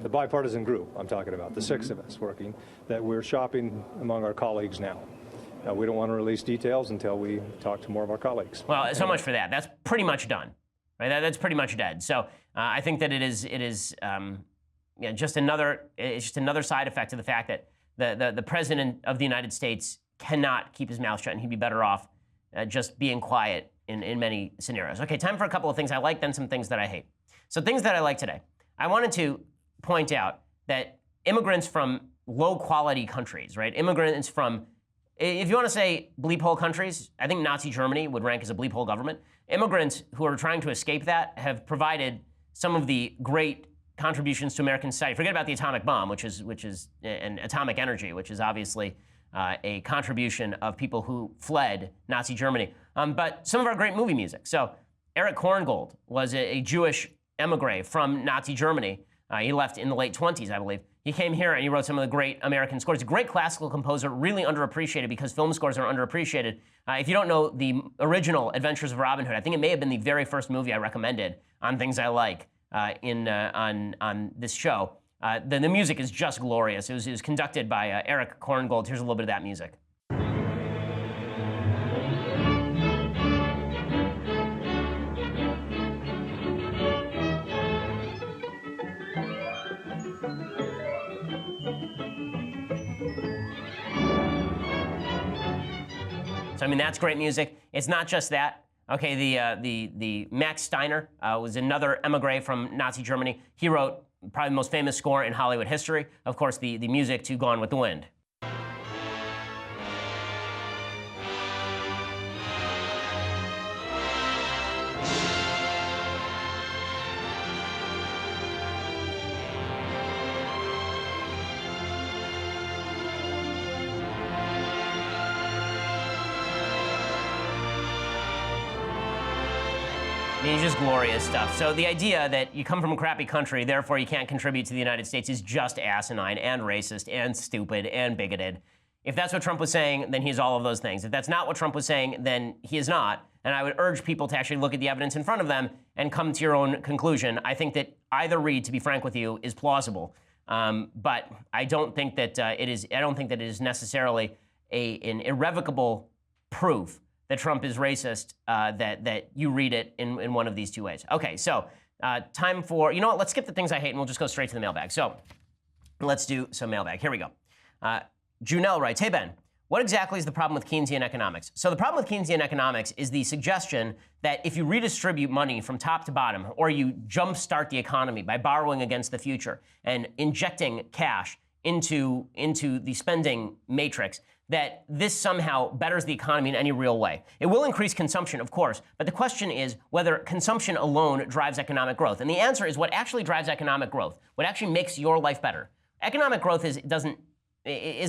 The bipartisan group I'm talking about, the six of us working, that we're shopping among our colleagues now. We don't want to release details until we talk to more of our colleagues. Well, so much for that. That's pretty much done. Right? That's pretty much dead. So I think that it is just another side effect of the fact that the president of the United States cannot keep his mouth shut, and he'd be better off just being quiet in many scenarios. Okay, time for a couple of things I like, then some things that I hate. So things that I like today. I wanted to point out that immigrants from low-quality countries, right? Immigrants from, if you want to say bleep hole countries, I think Nazi Germany would rank as a bleep hole government. Immigrants who are trying to escape that have provided some of the great contributions to American society. Forget about the atomic bomb, which is and atomic energy, which is obviously a contribution of people who fled Nazi Germany. But some of our great movie music. So Eric Korngold was a Jewish emigre from Nazi Germany. He left in the late 20s, I believe. He came here and he wrote some of the great American scores. He's a great classical composer, really underappreciated because film scores are underappreciated. If you don't know the original Adventures of Robin Hood, I think it may have been the very first movie I recommended on Things I Like on this show. The music is just glorious. It was conducted by Eric Korngold. Here's a little bit of that music. So, I mean, that's great music. It's not just that. Okay, the Max Steiner was another emigre from Nazi Germany. He wrote probably the most famous score in Hollywood history. Of course, the music to Gone with the Wind. It's just glorious stuff. So the idea that you come from a crappy country, therefore you can't contribute to the United States is just asinine and racist and stupid and bigoted. If that's what Trump was saying, then he is all of those things. If that's not what Trump was saying, then he is not. And I would urge people to actually look at the evidence in front of them and come to your own conclusion. I think that either read, to be frank with you, is plausible. But I don't think that it is necessarily an irrevocable proof that Trump is racist, that you read it in one of these two ways. Okay, so time for, you know what, let's skip the things I hate and we'll just go straight to the mailbag. So let's do some mailbag. Here we go. Junelle writes, hey Ben, what exactly is the problem with Keynesian economics? So the problem with Keynesian economics is the suggestion that if you redistribute money from top to bottom, or you jumpstart the economy by borrowing against the future and injecting cash into the spending matrix, that this somehow betters the economy in any real way. It will increase consumption, of course, but the question is whether consumption alone drives economic growth. And the answer is what actually drives economic growth, what actually makes your life better. Economic growth is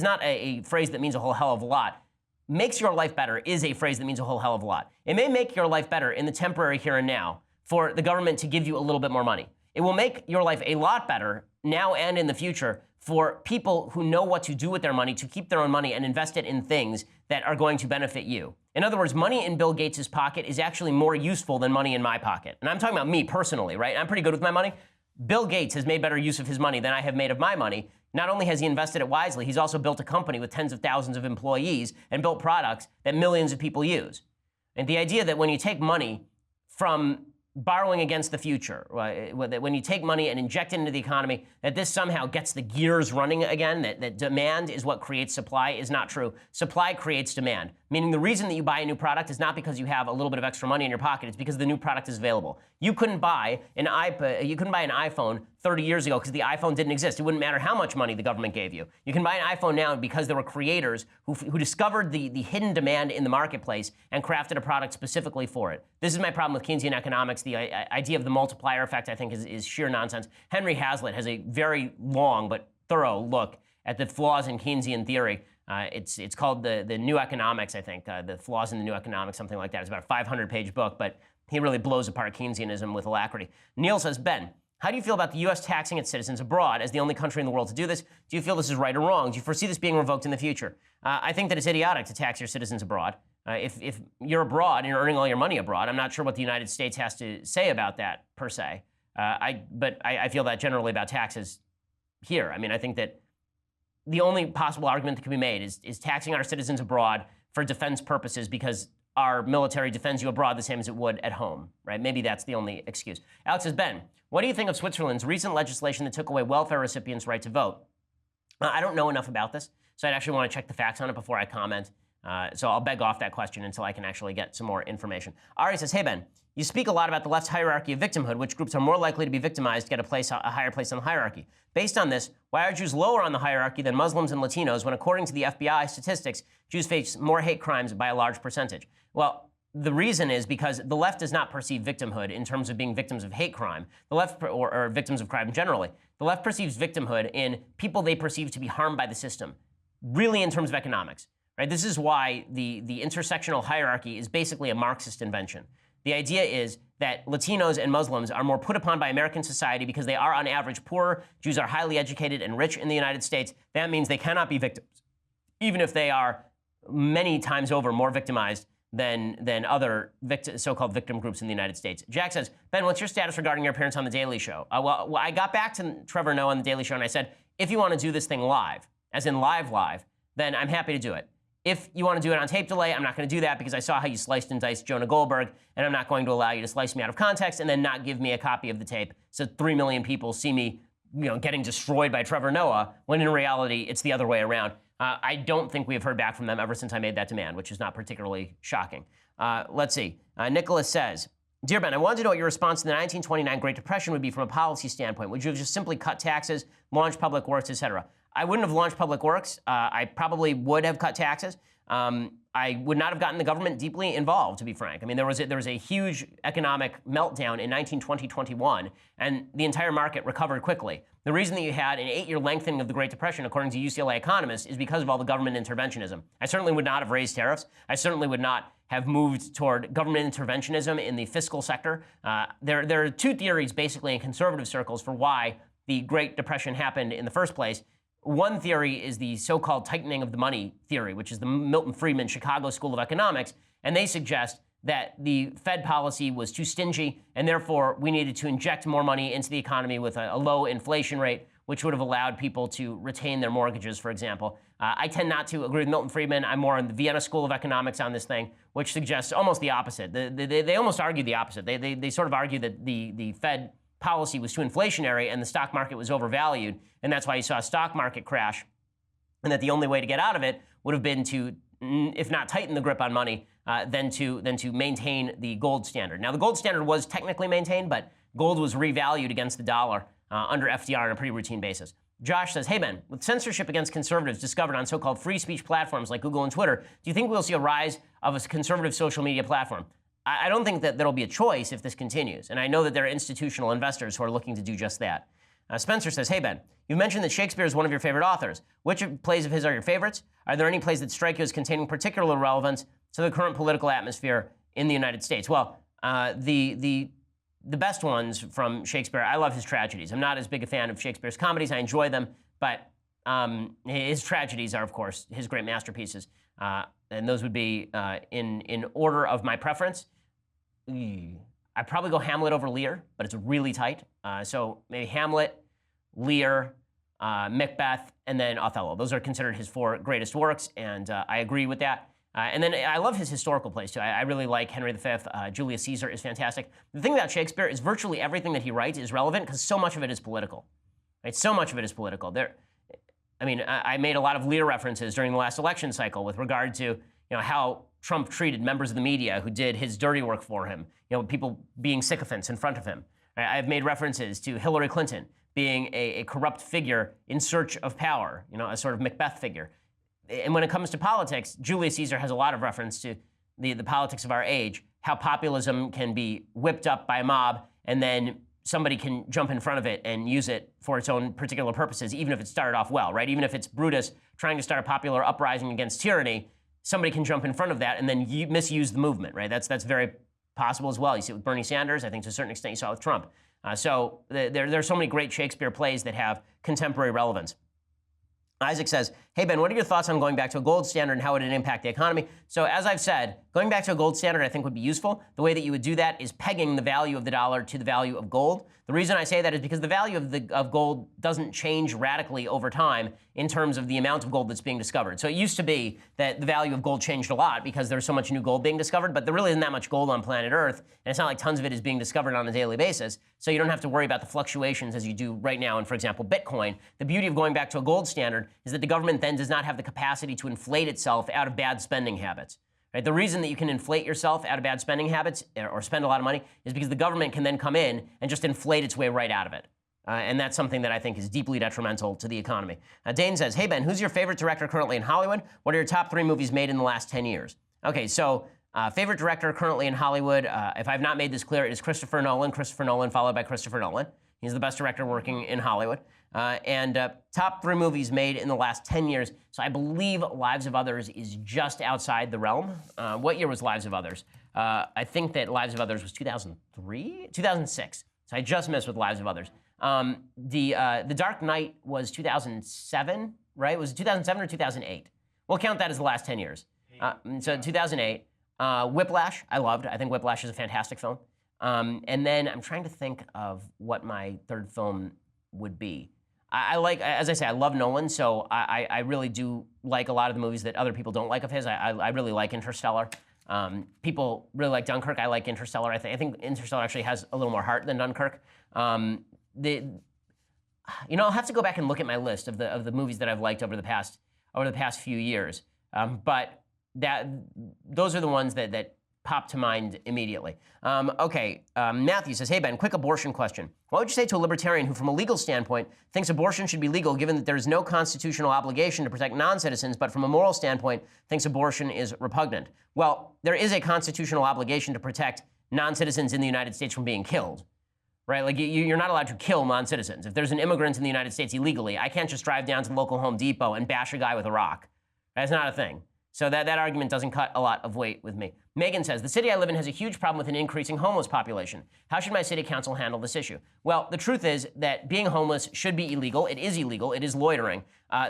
not a phrase that means a whole hell of a lot. Makes your life better is a phrase that means a whole hell of a lot. It may make your life better in the temporary here and now for the government to give you a little bit more money. It will make your life a lot better now and in the future for people who know what to do with their money, to keep their own money and invest it in things that are going to benefit you. In other words, money in Bill Gates' pocket is actually more useful than money in my pocket. And I'm talking about me personally, right? I'm pretty good with my money. Bill Gates has made better use of his money than I have made of my money. Not only has he invested it wisely, he's also built a company with tens of thousands of employees and built products that millions of people use. And the idea that when you take money from borrowing against the future, when you take money and inject it into the economy, that this somehow gets the gears running again, that demand is what creates supply, is not true. Supply creates demand, meaning the reason that you buy a new product is not because you have a little bit of extra money in your pocket, it's because the new product is available. You couldn't buy an iPhone 30 years ago because the iPhone didn't exist. It wouldn't matter how much money the government gave you. You can buy an iPhone now because there were creators who discovered the hidden demand in the marketplace and crafted a product specifically for it. This is my problem with Keynesian economics. The idea of the multiplier effect, I think, is sheer nonsense. Henry Hazlitt has a very long but thorough look at the flaws in Keynesian theory. It's called the New Economics, I think, the flaws in the New Economics, something like that. It's about a 500-page book, but he really blows apart Keynesianism with alacrity. Neil says, Ben, how do you feel about the U.S. taxing its citizens abroad as the only country in the world to do this? Do you feel this is right or wrong? Do you foresee this being revoked in the future? I think that it's idiotic to tax your citizens abroad. If you're abroad and you're earning all your money abroad, I'm not sure what the United States has to say about that, per se. But I feel that generally about taxes here. I mean, I think that the only possible argument that can be made is taxing our citizens abroad for defense purposes because our military defends you abroad the same as it would at home, right? Maybe that's the only excuse. Alex says, Ben, what do you think of Switzerland's recent legislation that took away welfare recipients' right to vote? I don't know enough about this, so I'd actually want to check the facts on it before I comment. So I'll beg off that question until I can actually get some more information. Ari says, hey, Ben, you speak a lot about the left's hierarchy of victimhood, which groups are more likely to be victimized to get a higher place on the hierarchy. Based on this, why are Jews lower on the hierarchy than Muslims and Latinos when, according to the FBI statistics, Jews face more hate crimes by a large percentage? Well, the reason is because the left does not perceive victimhood in terms of being victims of hate crime, the left or victims of crime generally. The left perceives victimhood in people they perceive to be harmed by the system, really in terms of economics. Right? This is why the intersectional hierarchy is basically a Marxist invention. The idea is that Latinos and Muslims are more put upon by American society because they are on average poorer. Jews are highly educated and rich in the United States. That means they cannot be victims, even if they are many times over more victimized than other so-called victim groups in the United States. Jack says, Ben, what's your status regarding your appearance on The Daily Show? Well, I got back to Trevor Noah on The Daily Show and I said, if you want to do this thing live, as in live, then I'm happy to do it. If you want to do it on tape delay, I'm not going to do that because I saw how you sliced and diced Jonah Goldberg, and I'm not going to allow you to slice me out of context and then not give me a copy of the tape so 3 million people see me, getting destroyed by Trevor Noah, when in reality, it's the other way around. I don't think we have heard back from them ever since I made that demand, which is not particularly shocking. Let's see. Nicholas says, Dear Ben, I wanted to know what your response to the 1929 Great Depression would be from a policy standpoint. Would you have just simply cut taxes, launched public works, etc.? I wouldn't have launched public works. I probably would have cut taxes. I would not have gotten the government deeply involved, to be frank. I mean, there was a huge economic meltdown in 1920-21, and the entire market recovered quickly. The reason that you had an 8-year lengthening of the Great Depression, according to UCLA economists, is because of all the government interventionism. I certainly would not have raised tariffs. I certainly would not have moved toward government interventionism in the fiscal sector. There are two theories, basically, in conservative circles for why the Great Depression happened in the first place. One theory is the so-called tightening of the money theory, which is the Milton Friedman Chicago School of Economics, and they suggest that the Fed policy was too stingy, and therefore we needed to inject more money into the economy with a low inflation rate, which would have allowed people to retain their mortgages, for example. I tend not to agree with Milton Friedman. I'm more in the Vienna School of Economics on this thing, which suggests almost the opposite. They almost argue the opposite. They sort of argue that the Fed policy was too inflationary and the stock market was overvalued, and that's why you saw a stock market crash, and that the only way to get out of it would have been to, if not tighten the grip on money, then to maintain the gold standard. Now, the gold standard was technically maintained, but gold was revalued against the dollar under FDR on a pretty routine basis. Josh says, hey, Ben, with censorship against conservatives discovered on so-called free speech platforms like Google and Twitter, do you think we'll see a rise of a conservative social media platform? I don't think that there'll be a choice if this continues, and I know that there are institutional investors who are looking to do just that. Spencer says, hey, Ben, you mentioned that Shakespeare is one of your favorite authors. Which plays of his are your favorites? Are there any plays that strike you as containing particular relevance to the current political atmosphere in the United States? Well, the best ones from Shakespeare, I love his tragedies. I'm not as big a fan of Shakespeare's comedies. I enjoy them, but his tragedies are, of course, his great masterpieces. And those would be in order of my preference. I'd probably go Hamlet over Lear, but it's really tight. So maybe Hamlet, Lear, Macbeth, and then Othello. Those are considered his 4 greatest works, and I agree with that. And then I love his historical plays, too. I really like Henry V. Julius Caesar is fantastic. The thing about Shakespeare is virtually everything that he writes is relevant because so much of it is political. Right? So much of it is political. I made a lot of Lear references during the last election cycle with regard to how Trump treated members of the media who did his dirty work for him, people being sycophants in front of him. Right? I've made references to Hillary Clinton being a corrupt figure in search of power, a sort of Macbeth figure. And when it comes to politics, Julius Caesar has a lot of reference to the politics of our age, how populism can be whipped up by a mob and then somebody can jump in front of it and use it for its own particular purposes, even if it started off well, right? Even if it's Brutus trying to start a popular uprising against tyranny, somebody can jump in front of that and then misuse the movement, right? That's very possible as well. You see it with Bernie Sanders. I think to a certain extent you saw it with Trump. So there are so many great Shakespeare plays that have contemporary relevance. Isaac says, Hey, Ben, what are your thoughts on going back to a gold standard and how would it impact the economy? So as I've said, going back to a gold standard I think would be useful. The way that you would do that is pegging the value of the dollar to the value of gold. The reason I say that is because the value of gold doesn't change radically over time in terms of the amount of gold that's being discovered. So it used to be that the value of gold changed a lot because there's so much new gold being discovered, but there really isn't that much gold on planet Earth, and it's not like tons of it is being discovered on a daily basis, so you don't have to worry about the fluctuations as you do right now in, for example, Bitcoin. The beauty of going back to a gold standard is that the government then does not have the capacity to inflate itself out of bad spending habits. Right? The reason that you can inflate yourself out of bad spending habits or spend a lot of money is because the government can then come in and just inflate its way right out of it. And that's something that I think is deeply detrimental to the economy. Dane says, hey, Ben, who's your favorite director currently in Hollywood? What are your top 3 movies made in the last 10 years? Okay, so favorite director currently in Hollywood, if I've not made this clear, it is Christopher Nolan. Christopher Nolan followed by Christopher Nolan. He's the best director working in Hollywood. Top 3 movies made in the last 10 years. So I believe Lives of Others is just outside the realm. What year was Lives of Others? I think that Lives of Others was 2003? 2006. So I just missed with Lives of Others. The Dark Knight was 2007, right? Was it 2007 or 2008? We'll count that as the last 10 years. So 2008. Whiplash, I loved. I think Whiplash is a fantastic film. And then I'm trying to think of what my third film would be. I like, as I say, I love Nolan, so I really do like a lot of the movies that other people don't like of his. I really like Interstellar. People really like Dunkirk. I like Interstellar. I think Interstellar actually has a little more heart than Dunkirk. I'll have to go back and look at my list of the movies that I've liked over the past few years. But those are the ones that pop to mind immediately. Matthew says, hey, Ben, quick abortion question. What would you say to a libertarian who, from a legal standpoint, thinks abortion should be legal given that there is no constitutional obligation to protect non-citizens, but from a moral standpoint, thinks abortion is repugnant? Well, there is a constitutional obligation to protect non-citizens in the United States from being killed. Right? Like, you're not allowed to kill non-citizens. If there's an immigrant in the United States illegally, I can't just drive down to the local Home Depot and bash a guy with a rock. That's not a thing. So that argument doesn't cut a lot of weight with me. Megan says, the city I live in has a huge problem with an increasing homeless population. How should my city council handle this issue? Well, the truth is that being homeless should be illegal. It is illegal. It is loitering.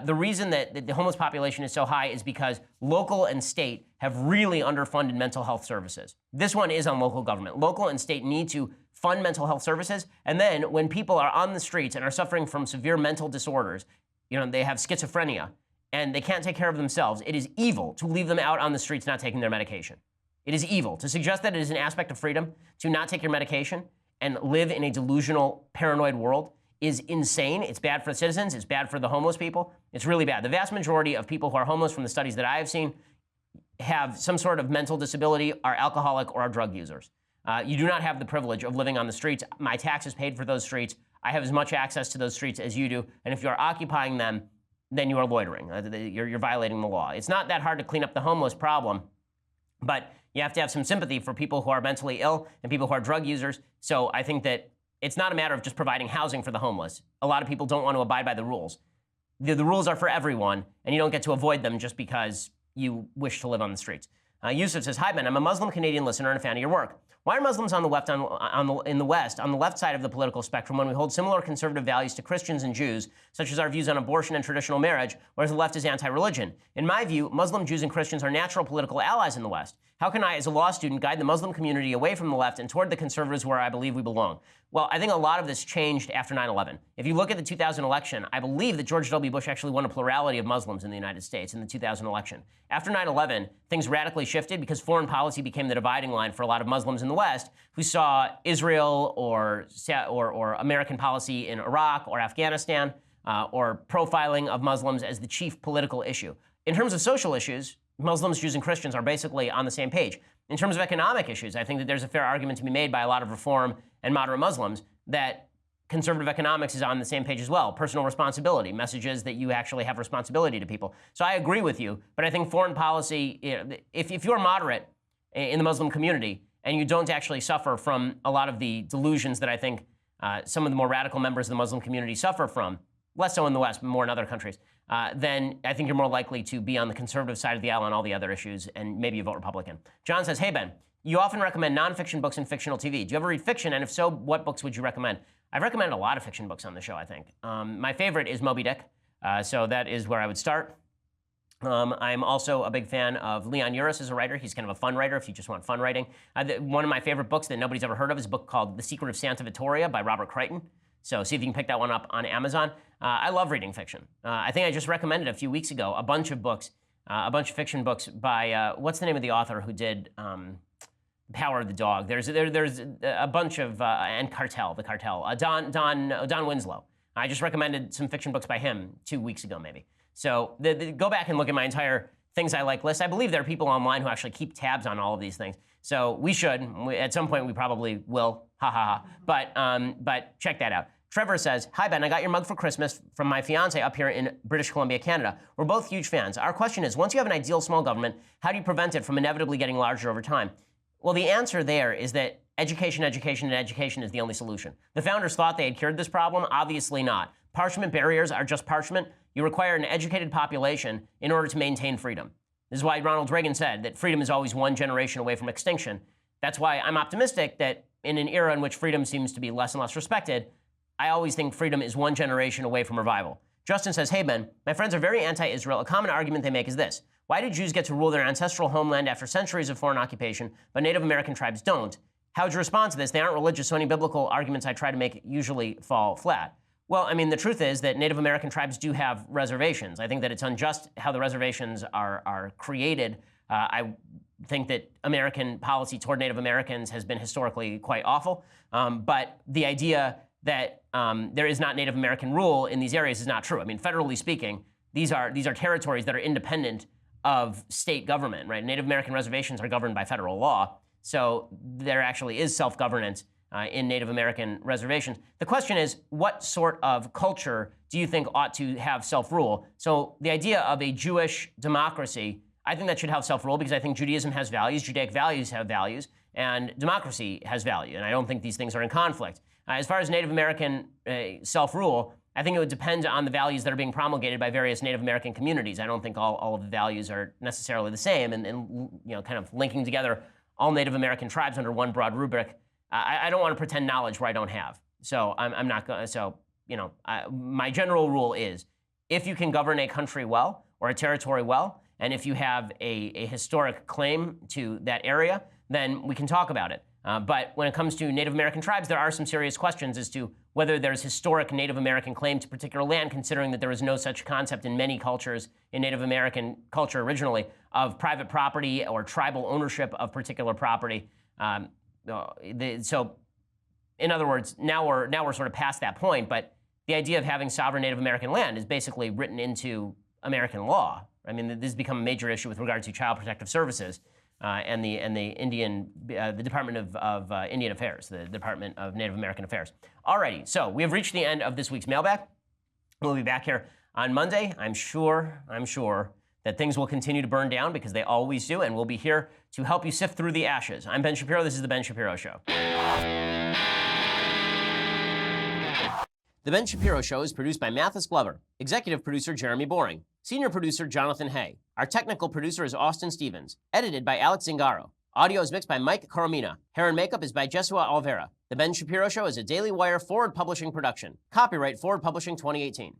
The reason that the homeless population is so high is because local and state have really underfunded mental health services. This one is on local government. Local and state need to fund mental health services, and then when people are on the streets and are suffering from severe mental disorders, they have schizophrenia, and they can't take care of themselves, it is evil to leave them out on the streets not taking their medication. It is evil. To suggest that it is an aspect of freedom to not take your medication and live in a delusional, paranoid world is insane. It's bad for the citizens. It's bad for the homeless people. It's really bad. The vast majority of people who are homeless, from the studies that I have seen, have some sort of mental disability, are alcoholic, or are drug users. You do not have the privilege of living on the streets. My taxes paid for those streets. I have as much access to those streets as you do. And if you're occupying them, then you are loitering. You're violating the law. It's not that hard to clean up the homeless problem, but you have to have some sympathy for people who are mentally ill and people who are drug users. So I think that it's not a matter of just providing housing for the homeless. A lot of people don't want to abide by the rules. The rules are for everyone, and you don't get to avoid them just because you wish to live on the streets. Yusuf says, hi, Ben, I'm a Muslim Canadian listener and a fan of your work. Why are Muslims on the left in the West, on the left side of the political spectrum, when we hold similar conservative values to Christians and Jews, such as our views on abortion and traditional marriage, whereas the left is anti-religion? In my view, Muslim Jews and Christians are natural political allies in the West. How can I, as a law student, guide the Muslim community away from the left and toward the conservatives where I believe we belong? Well, I think a lot of this changed after 9/11. If you look at the 2000 election, I believe that George W. Bush actually won a plurality of Muslims in the United States in the 2000 election. After 9/11, things radically shifted because foreign policy became the dividing line for a lot of Muslims in the West who saw Israel or American policy in Iraq or Afghanistan or profiling of Muslims as the chief political issue. In terms of social issues, Muslims, Jews, and Christians are basically on the same page. In terms of economic issues, I think that there's a fair argument to be made by a lot of reform and moderate Muslims that conservative economics is on the same page as well. Personal responsibility, messages that you actually have responsibility to people. So I agree with you, but I think foreign policy, if you're moderate in the Muslim community and you don't actually suffer from a lot of the delusions that I think some of the more radical members of the Muslim community suffer from, less so in the West, but more in other countries, then I think you're more likely to be on the conservative side of the aisle on all the other issues, and maybe you vote Republican. John says, hey, Ben, you often recommend nonfiction books and fictional TV. Do you ever read fiction? And if so, what books would you recommend? I've recommended a lot of fiction books on the show, I think. My favorite is Moby Dick, so that is where I would start. I'm also a big fan of Leon Uris as a writer. He's kind of a fun writer if you just want fun writing. One of my favorite books that nobody's ever heard of is a book called The Secret of Santa Vittoria by Robert Crichton. So see if you can pick that one up on Amazon. I love reading fiction. I think I just recommended a few weeks ago a bunch of books, a bunch of fiction books by, what's the name of the author who did Power of the Dog? There's a bunch of, and Cartel, The Cartel, Don Winslow. I just recommended some fiction books by him 2 weeks ago, maybe. So go back and look at my entire things I like list. I believe there are people online who actually keep tabs on all of these things. So we should. At some point, we probably will. Ha ha ha. But check that out. Trevor says, "Hi, Ben. I got your mug for Christmas from my fiance up here in British Columbia, Canada. We're both huge fans. Our question is, once you have an ideal small government, how do you prevent it from inevitably getting larger over time?" Well, the answer there is that education, education, and education is the only solution. The founders thought they had cured this problem. Obviously not. Parchment barriers are just parchment. You require an educated population in order to maintain freedom. This is why Ronald Reagan said that freedom is always one generation away from extinction. That's why I'm optimistic that in an era in which freedom seems to be less and less respected, I always think freedom is one generation away from revival. Justin says, "Hey, Ben, my friends are very anti-Israel. A common argument they make is this. Why do Jews get to rule their ancestral homeland after centuries of foreign occupation, but Native American tribes don't? How would you respond to this? They aren't religious, so any biblical arguments I try to make usually fall flat." Well, I mean, the truth is that Native American tribes do have reservations. I think that it's unjust how the reservations are created. I think that American policy toward Native Americans has been historically quite awful. But the idea that there is not Native American rule in these areas is not true. I mean, federally speaking, these are territories that are independent of state government, right? Native American reservations are governed by federal law. So there actually is self-governance in Native American reservations. The question is, what sort of culture do you think ought to have self-rule? So the idea of a Jewish democracy, I think that should have self-rule because I think Judaism has values, Judaic values have values, and democracy has value. And I don't think these things are in conflict. As far as Native American self-rule, I think it would depend on the values that are being promulgated by various Native American communities. I don't think all of the values are necessarily the same, and you know, kind of linking together all Native American tribes under one broad rubric. I don't want to pretend knowledge where I don't have. So I'm not going to. So, you know, my general rule is if you can govern a country well or a territory well, and if you have a historic claim to that area, then we can talk about it. But when it comes to Native American tribes, there are some serious questions as to whether there's historic Native American claim to particular land, considering that there was no such concept in many cultures, in Native American culture originally, of private property or tribal ownership of particular property. So, in other words, now we're sort of past that point, but the idea of having sovereign Native American land is basically written into American law. I mean, this has become a major issue with regard to Child Protective Services and the Department of Indian Affairs, the Department of Native American Affairs. Alrighty, so we have reached the end of this week's mailbag. We'll be back here on Monday. I'm sure that things will continue to burn down because they always do, and we'll be here to help you sift through the ashes. I'm Ben Shapiro. This is The Ben Shapiro Show. The Ben Shapiro Show is produced by Mathis Glover, executive producer Jeremy Boring, senior producer Jonathan Hay. Our technical producer is Austin Stevens, edited by Alex Zingaro. Audio is mixed by Mike Coromina. Hair and makeup is by Jesua Alvera. The Ben Shapiro Show is a Daily Wire Forward Publishing production. Copyright Forward Publishing 2018.